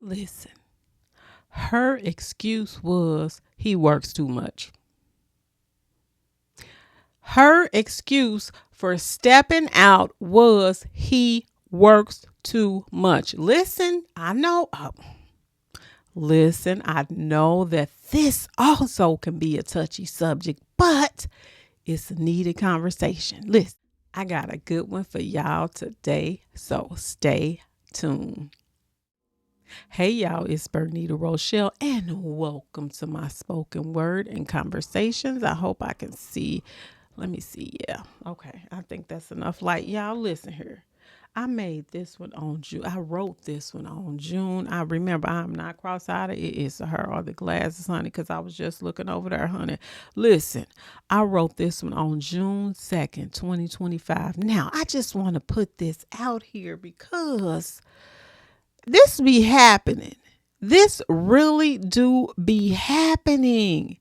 Listen, her excuse was he works too much. Her excuse for stepping out was he works too much. Listen, I know that this also can be a touchy subject, but it's a needed conversation. Listen, I got a good one for y'all today, so stay tuned. Hey y'all, it's Bernita Rochele, and welcome to my spoken word and conversations. I hope I can see. Let me see. Yeah, okay. I think that's enough light. Y'all, listen here. I made this one on June. I wrote this one on June. I remember I'm not cross-eyed. It is her or the glasses, honey, because I was just looking over there, honey. Listen, I wrote this one on June 2nd, 2025. Now, I just want to put this out here because this be happening. This really do be happening.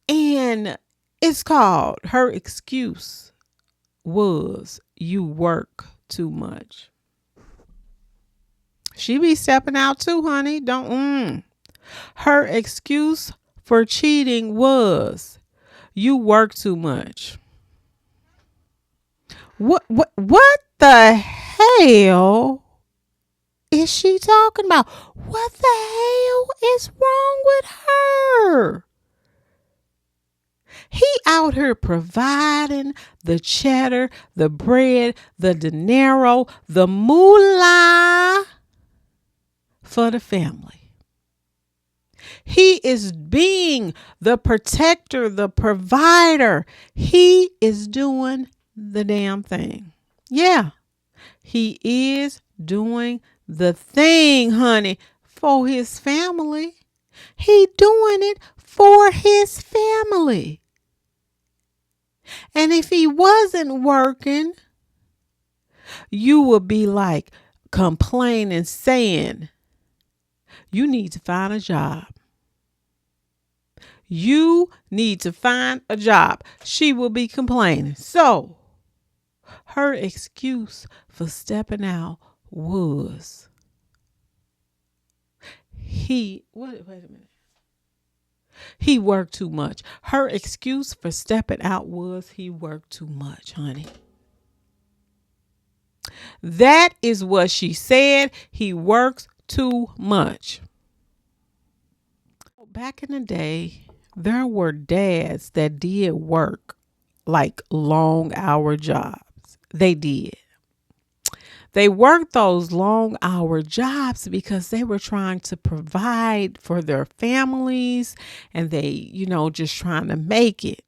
And it's called Her Excuse Was You Work Too Much. She be stepping out too, honey. Don't. Her excuse for cheating was you work too much. What the hell is she talking about? What the hell is wrong with her? He out here providing the cheddar, the bread, the dinero, the moolah for the family. He is being the protector, the provider. He is doing the damn thing. Yeah, he is doing the thing, honey, for his family. He doing it for his family. And if he wasn't working, you would be like complaining, saying, you need to find a job. You need to find a job. She will be complaining. So her excuse for stepping out was wait a minute. He worked too much. Her excuse for stepping out was he worked too much, honey. That is what she said. He works too much. Back in the day, there were dads that did work like long hour jobs. They did. They worked those long hour jobs because they were trying to provide for their families and they, just trying to make it.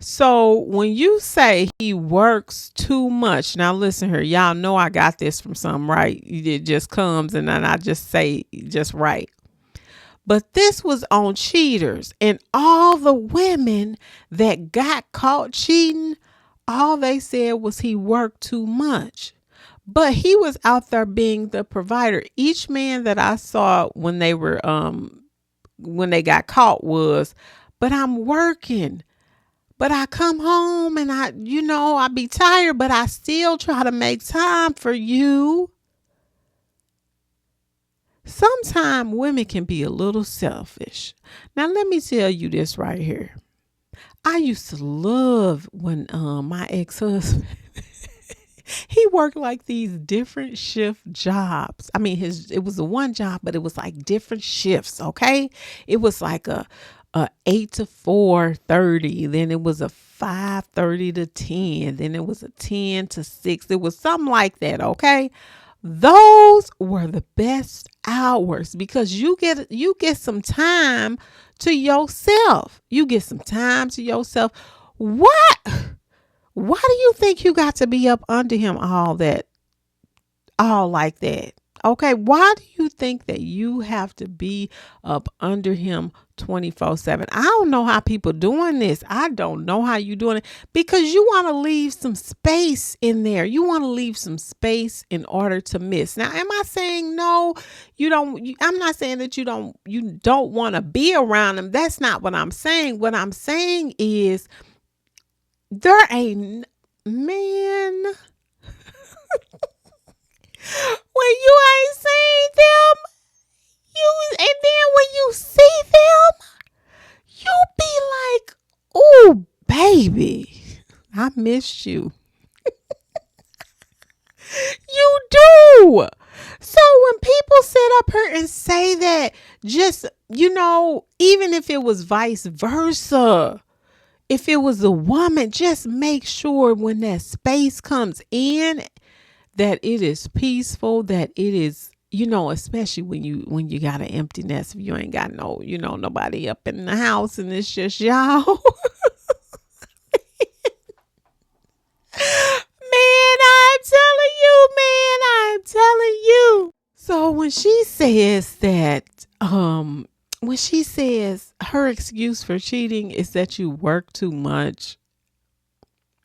So when you say he works too much, now listen here, y'all know I got this from some, right? It just comes and then I just say just right. But this was on cheaters, and all the women that got caught cheating, all they said was he worked too much. But he was out there being the provider. Each man that I saw when they got caught was, but I'm working. But I come home and I be tired, but I still try to make time for you. Sometimes women can be a little selfish. Now, let me tell you this right here. I used to love when my ex-husband, he worked like these different shift jobs. I mean, it was a one job, but it was like different shifts, okay? It was like a 8 to 4:30, then it was a 5:30 to 10, then it was a 10 to 6. It was something like that, okay? Those were the best hours because you get some time to yourself. You get some time to yourself. What? Why do you think you got to be up under him all like that? Okay, why do you think that you have to be up under him 24/7? I don't know how people doing this. I don't know how you doing it because you want to leave some space in there. You want to leave some space in order to miss. Now, am I saying no? You don't. I'm not saying that you don't want to be around him. That's not what I'm saying. What I'm saying is there ain't man. When you ain't seen them, missed you. You do. So when people sit up here and say that, just, even if it was vice versa, if it was a woman, just make sure when that space comes in that it is peaceful, that it is, especially when you got an empty nest, if you ain't got nobody up in the house and it's just y'all. I'm telling you. So when she says that, when she says her excuse for cheating is that you work too much,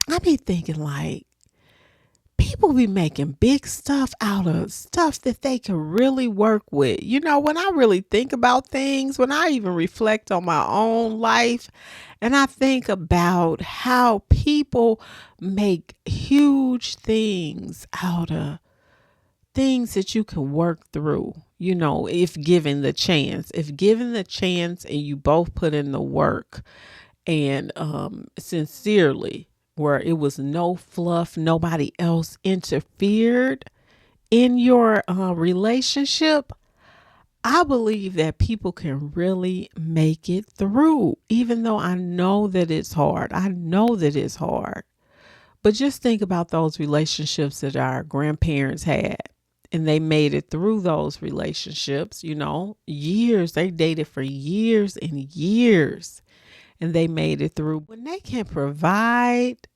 I be thinking like, people be making big stuff out of stuff that they can really work with. When I really think about things, when I even reflect on my own life, and I think about how people make huge things out of things that you can work through, if given the chance. If given the chance and you both put in the work and sincerely, where it was no fluff, nobody else interfered in your relationship, I believe that people can really make it through, even though I know that it's hard. I know that it's hard. But just think about those relationships that our grandparents had, and they made it through those relationships, years. They dated for years and years, and they made it through. When they can provide,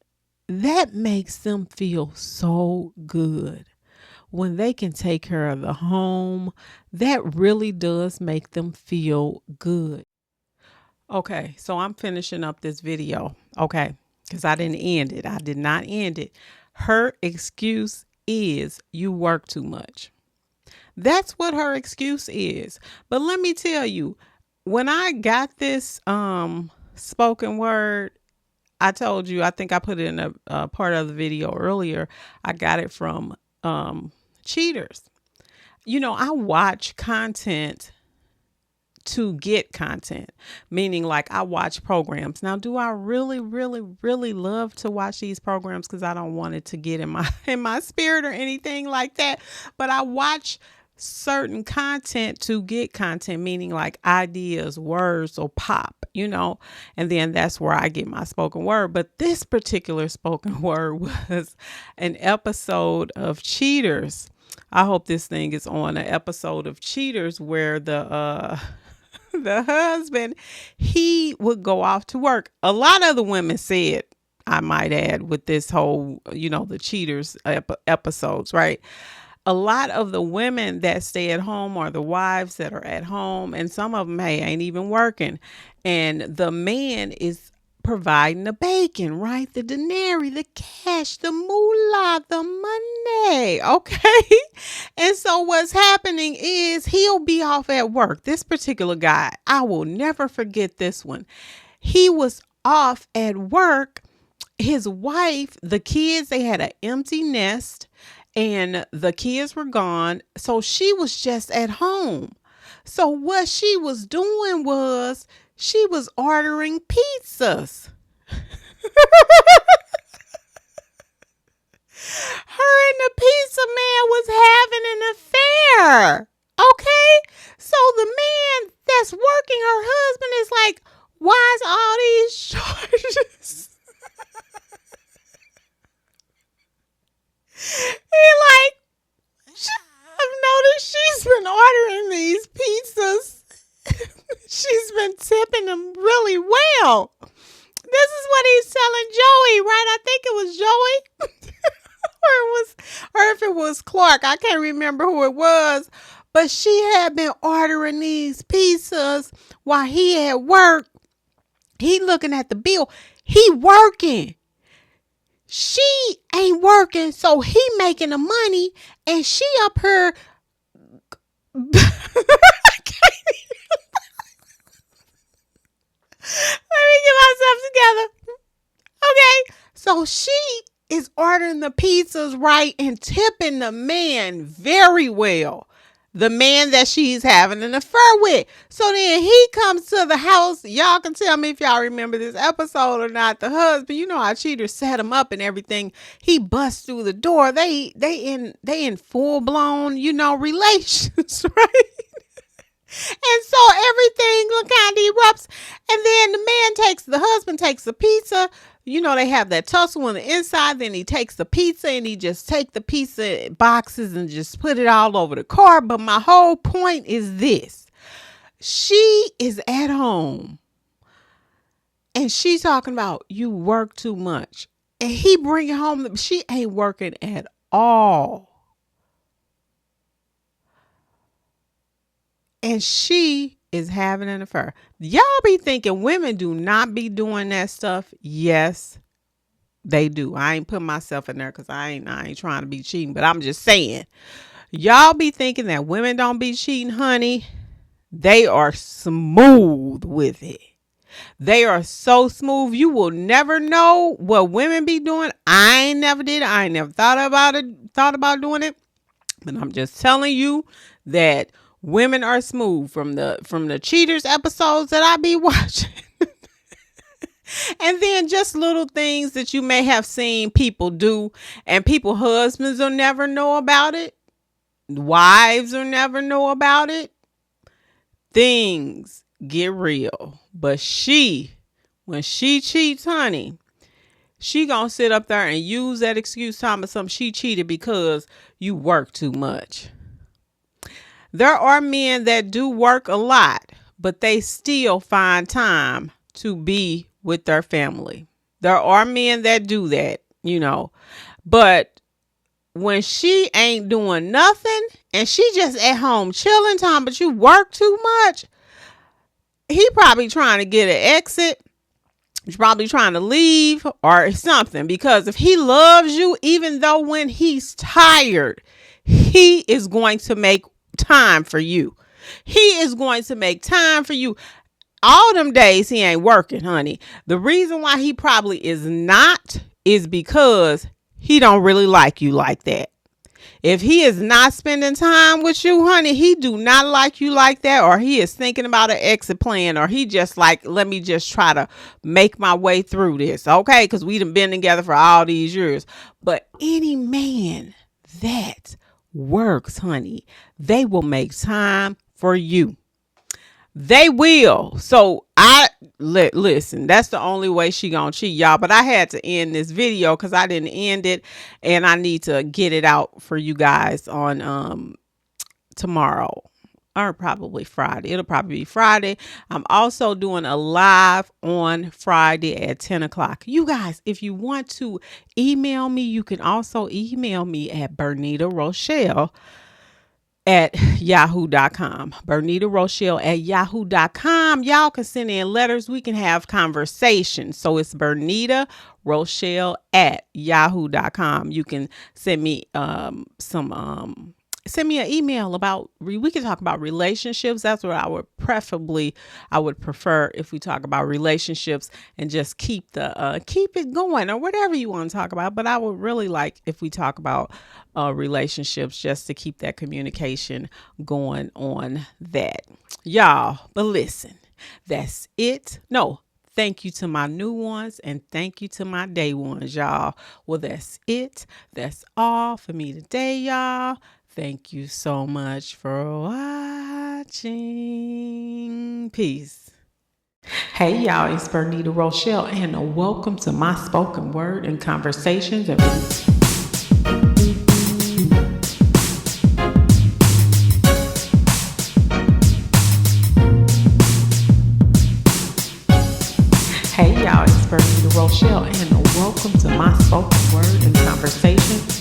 that makes them feel so good. When they can take care of the home, that really does make them feel good. Okay, so I'm finishing up this video. Okay, because I didn't end it. I did not end it. Her excuse is you work too much. That's what her excuse is. But let me tell you, when I got this spoken word, I told you, I think I put it in a part of the video earlier. I got it from Cheaters. I watch content to get content, meaning like I watch programs. Now, do I really, really, really love to watch these programs? Because I don't want it to get in my spirit or anything like that. But I watch certain content to get content, meaning like ideas, words will pop, and then that's where I get my spoken word. But this particular spoken word was an episode of Cheaters. I hope this thing is on an episode of Cheaters where the husband, he would go off to work. A lot of the women said, I might add, with this whole, the Cheaters episodes, right? A lot of the women that stay at home are the wives that are at home, and some of them, hey, ain't even working. And the man is providing the bacon, right? The denary, the cash, the moolah, the money. Okay. And so what's happening is he'll be off at work. This particular guy, I will never forget this one. He was off at work. His wife, the kids, they had an empty nest and the kids were gone. So she was just at home. So what she was doing was she was ordering pizzas. Her and the pizza man was having an affair. Okay? So the man that's working, her husband, is like, why is all these charges? He like, I've noticed she's been ordering these pizzas. She's been tipping them really well. This is what he's telling Joey, right? I think it was Joey. or if it was Clark. I can't remember who it was. But she had been ordering these pizzas while he at work. He looking at the bill. He working. She ain't working, so he making the money, and she up here. Let me get myself together. Okay, so she is ordering the pizzas right and tipping the man very well. the man that she's having an affair with. So then he comes to the house. Y'all can tell me if y'all remember this episode or not. The husband, you know how cheaters set him up and everything. He busts through the door. They in full blown, relations, right? And so everything kind of erupts. And then the husband takes a pizza. They have that tussle on the inside. Then he takes the pizza and he just take the pizza boxes and just put it all over the car. But my whole point is this. She is at home and she's talking about you work too much. And he bring it home. She ain't working at all. And she is having an affair. Y'all be thinking women do not be doing that stuff. Yes, they do. I ain't putting myself in there because I ain't trying to be cheating, but I'm just saying. Y'all be thinking that women don't be cheating, honey. They are smooth with it. They are so smooth. You will never know what women be doing. I ain't never did. I ain't never thought about doing it. But I'm just telling you that women are smooth from the cheaters episodes that I be watching. And then just little things that you may have seen people do, and husbands will never know about it. Wives will never know about it. Things get real. But when she cheats, honey, she gonna sit up there and use that excuse time of something she cheated because you work too much. There are men that do work a lot, but they still find time to be with their family. There are men that do that, but when she ain't doing nothing and she just at home chilling time, but you work too much, he probably trying to get an exit. He's probably trying to leave or something, because if he loves you, even though when he's tired, he is going to make time for you. He is going to make time for you. All them days he ain't working, honey. The reason why he probably is not is because he don't really like you like that. If he is not spending time with you, honey, he do not like you like that, or he is thinking about an exit plan, or he just like, let me just try to make my way through this, okay? Because we done been together for all these years. But any man that works, honey, they will make time for you. They will. So listen, that's the only way she gonna cheat, y'all. But I had to end this video because I didn't end it, and I need to get it out for you guys on tomorrow or probably Friday. It'll probably be Friday. I'm also doing a live on Friday at 10 o'clock. You guys, if you want to email me, you can also email me at Rochele at yahoo.com. Rochele at yahoo.com. Y'all can send in letters. We can have conversations. So it's Rochele at yahoo.com. You can send me send me an email about, we can talk about relationships. That's what I would prefer, if we talk about relationships and just keep it going, or whatever you want to talk about. But I would really like if we talk about relationships, just to keep that communication going on that, y'all. But listen, that's it. No, thank you to my new ones, and thank you to my day ones, y'all. Well, that's it. That's all for me today, y'all. Thank you so much for watching. Peace. Hey, y'all, it's Rochele, and welcome to my spoken word and conversations. Hey, y'all, it's Rochele, and welcome to my spoken word and conversation.